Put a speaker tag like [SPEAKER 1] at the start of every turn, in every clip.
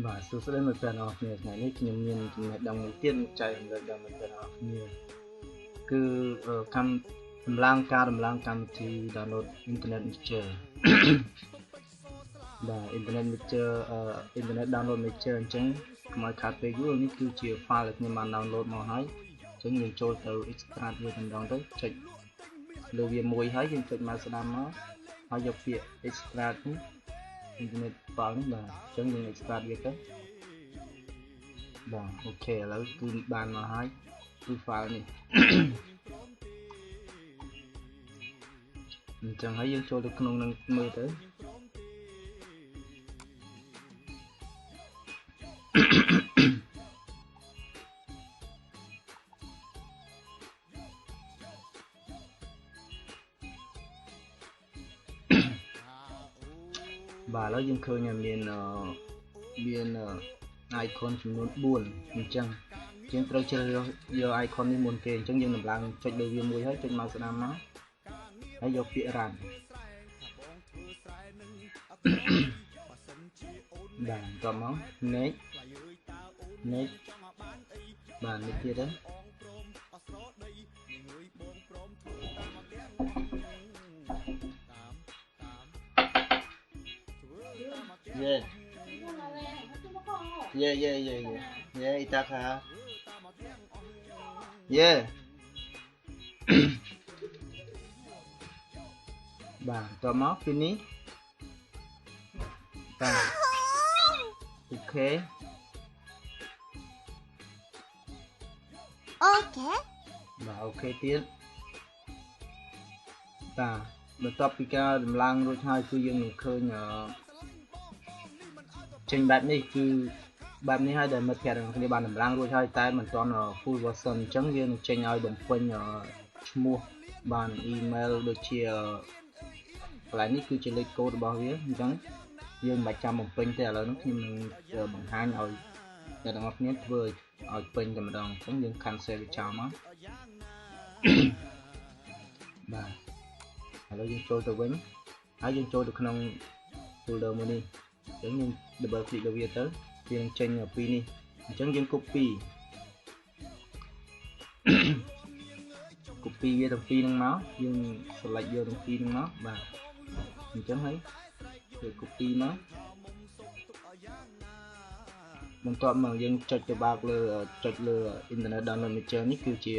[SPEAKER 1] và số sẽ đến một phần học này ngày nay nhiều miền đồng tiên chạy người đồng một phần học nhiều cứ cam đầm lang cam thì download internet mixer và internet mixer internet download mixer chẳng mọi card về Google ní cứ chia file nhưng mà download mà hỏi chẳng nhiều trôi từ extract về thành đồng tới chạy lưu viên mùi hỏi nhưng chạy mà sẽ làm nó hỏi dọc việc extract internet file là chẳng những extract về tới và ok là cứ bàn mà hỏi cứ file này chẳng thấy dân cho được không năng mơ tới và nó dân khơi nhà miền biên icon chúng nó buồn chẳng trên trâu chơi giờ icon đi muốn kề chẳng dân làm lang chạy đầu viên mùi hết trên màu sẽ làm nó hãy dọc phía ràn bàn cầm máu nét bàn bên kia đấy yeah ita kha yeah bàn cầm máu finish bàn ok và ok tiếp vàបន្ទាប់ពីការដំឡើងរួចហើយគឺយើងនឹងឃើញចេញបែបនេះគឺបែបនេះហើយដែលមិត្តភ័ក្តិរបស់គ្នាបានដំឡើងរួចហើយតែមិនទាន់ full version អញ្ចឹងយើងនឹងចេញឲ្យបំពេញឈ្មោះបាន email ដូចជាកន្លែងនេះគឺជាលេខកូដរបស់វាអញ្ចឹងយើងមិនបាច់ចាំបំពេញទេឥឡូវនេះខ្ញុំនឹងបង្ហាញឲ្យអ្នកទាំងអស់គ្នាធ្វើឲ្យពេញតែម្ដងអញ្ចឹងយើង cancel វាចោលមកបាទឥឡូវយើងចូលទៅវិញហើយយើងចូលទៅក្នុង folder មួយនេះអញ្ចឹងយើង double click លើវាទៅវានឹងចេញពីនេះអញ្ចឹងយើង copy វាទាំងពីរហ្នឹងមកយើង select យកទាំងពីរហ្នឹងមកបាទអញ្ចឹងហើយធ្វើ copy មកបន្ទាប់មកយើងចុចទៅបើកលើចុចលើ internet download manager នេះគឺជា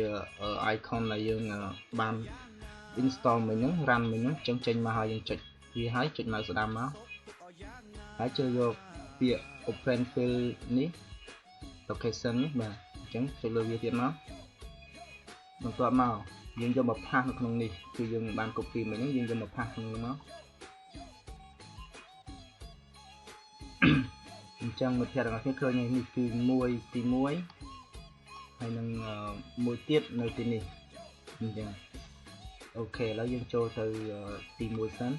[SPEAKER 1] icon ដែលយើងបាន install មិញហ្នឹង run មិញហ្នឹងចឹងចេញមកហើយយើងចុចវាហើយចុចមកស្ដាំមកហើយចូលយកពាក្យ open file នេះ location នេះបាទអញ្ចឹងចុចលើវាទៀតមកបន្ទាប់មកយើងយកមកផាសនៅក្នុងនេះគឺយើងបាន copy មិញហ្នឹងយើងយកមកផាសក្នុងនេះមកអញ្ចឹងមិត្តភ័ក្តិទាំងអស់គ្នាឃើញនេះគឺមួយទី1ហើយនឹងមួយទៀតនៅទីនេះអញ្ចឹងអូខេឥឡូវយើងចូលទៅទី1សិន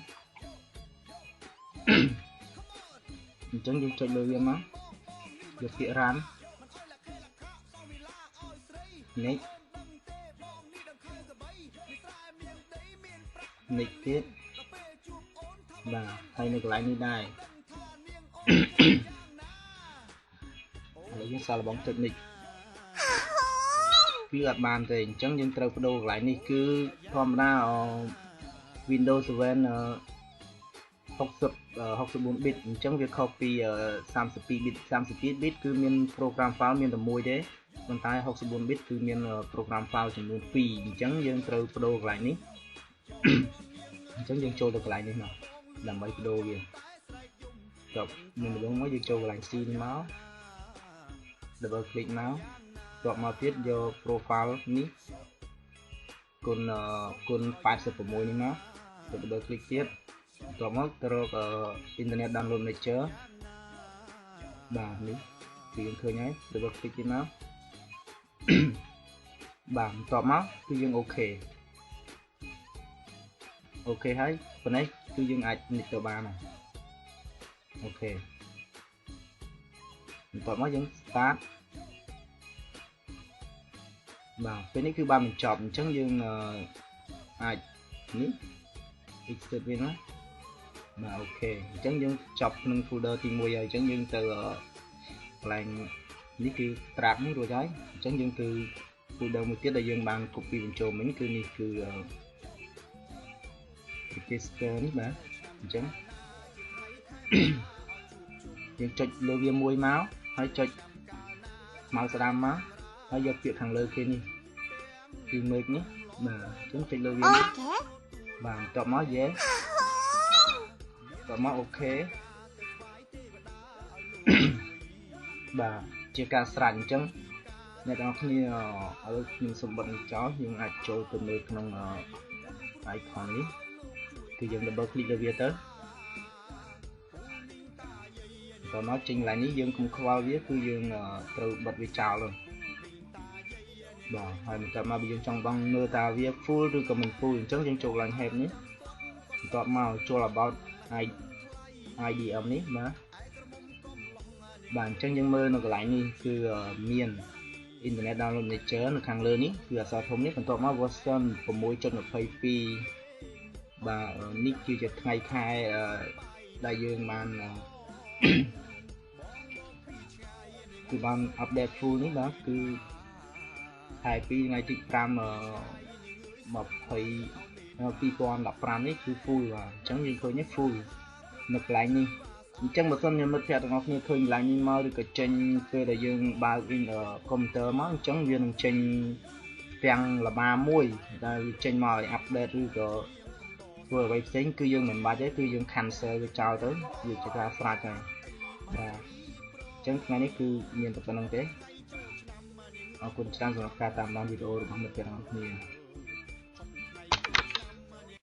[SPEAKER 1] អញ្ចឹងយើងចុចលើវាមកយកពាក្យ run next ទៀតបាទហើយនៅកន្លែងនេះដែរឥឡូវយើងសាកល្បងចុច next វាអត់បានទេអញ្ចឹងយើងត្រូវបដូរកន្លែងនេះគឺធម្មតាWindows 7 64 bit អញ្ចឹងវាខុសពី32 bit 32 bit គឺមាន program file មានតែមួយទេប៉ុន្តែ64 bit គឺមាន program file ចំនួន2អញ្ចឹងយើងត្រូវបដូរកន្លែងនេះអញ្ចឹងយើងចូលទៅកន្លែងនេះមកដើម្បីបដូរវាចប់មួយម្ដងមកយើងចូលកន្លែង C នេះមក double click មកជាប់មកទៀតយក profile នេះគុណ86នេះមក double click ទៀតបន្ទាប់មកទៅរក internet download manager បាទនេះគឺយើងឃើញហើយ double click ទៀតមកបាទបន្ទាប់មកគឺយើងអូខេហើយប៉ុណ្ណេះគឺយើងអាចនិចទៅបានហើយអូខេបន្ទាប់មកយើង start បាទពេលនេះគឺបានបញ្ចប់អញ្ចឹងយើងអាចនេះ exit វាណាបាទអូខេអញ្ចឹងយើងចប់ក្នុង folder ទី1ហើយអញ្ចឹងយើងទៅ lại ní cứ trap ní rồi đấy chẳng những từ từ đầu một tiết là dương bàn copy bên chỗ mình cứ ní cứ cái scan ní bạn chẳng dương chọn lô viêm môi máu hay chọn máu sa đam máu hay do việc thằng lơ kia ní cứ mệt nhé mà chúng chọn lô viêm bàn chọn máu dễ chọn máu ok bà chia ca sẵn chẳng nhà đó khi ở những sông bận chó nhưng ai trôi từ nơi trong icon ấy thì dùng double click về tới và nó trình lại ní dương cũng qua viết cứ dương từ bật về chào luôn bà hay mình chọn mà bây giờ trong băng nơi ta viết full rồi còn mình full chẳng chẳng chụp lại hẹp nhé chọn màu cho là bao ID âm ní mà bản chân dân mơ nó lại nhưคือmiền internet download nature នៅខាងលើនេះគឺអក្សរធំនេះបន្ទាប់មក version 6.20 បាទនេះគឺជាថ្ងៃខែដែលយើងបានគឺបាន update full នេះបាទគឺខែ2ថ្ងៃទី5 2015នេះគឺ full បាទអញ្ចឹងយើងឃើញនេះ full នៅកន្លែងនេះអញ្ចឹងបើសិនមានមិត្តភ័ក្តិទាំងអស់គ្នាឃើញឡើងនេះមកឬក៏ចេញពេលដែលយើងបើក computer មកអញ្ចឹងវានឹងចេញទាំងល្បាមួយដែលវាចេញមកឲ្យ update ឬក៏ធ្វើអ្វីផ្សេងគឺយើងមិនបាច់ទេគឺយើង cancel វាចោលទៅវាជាការស្រេចហើយបាទអញ្ចឹងថ្ងៃនេះគឺមានតែប៉ុណ្្នឹងទេអរគុណច្រើនសម្រាប់ការតាមដានវីដេអូរបស់មិត្តភ័ក្តិទាំងអស់គ្នា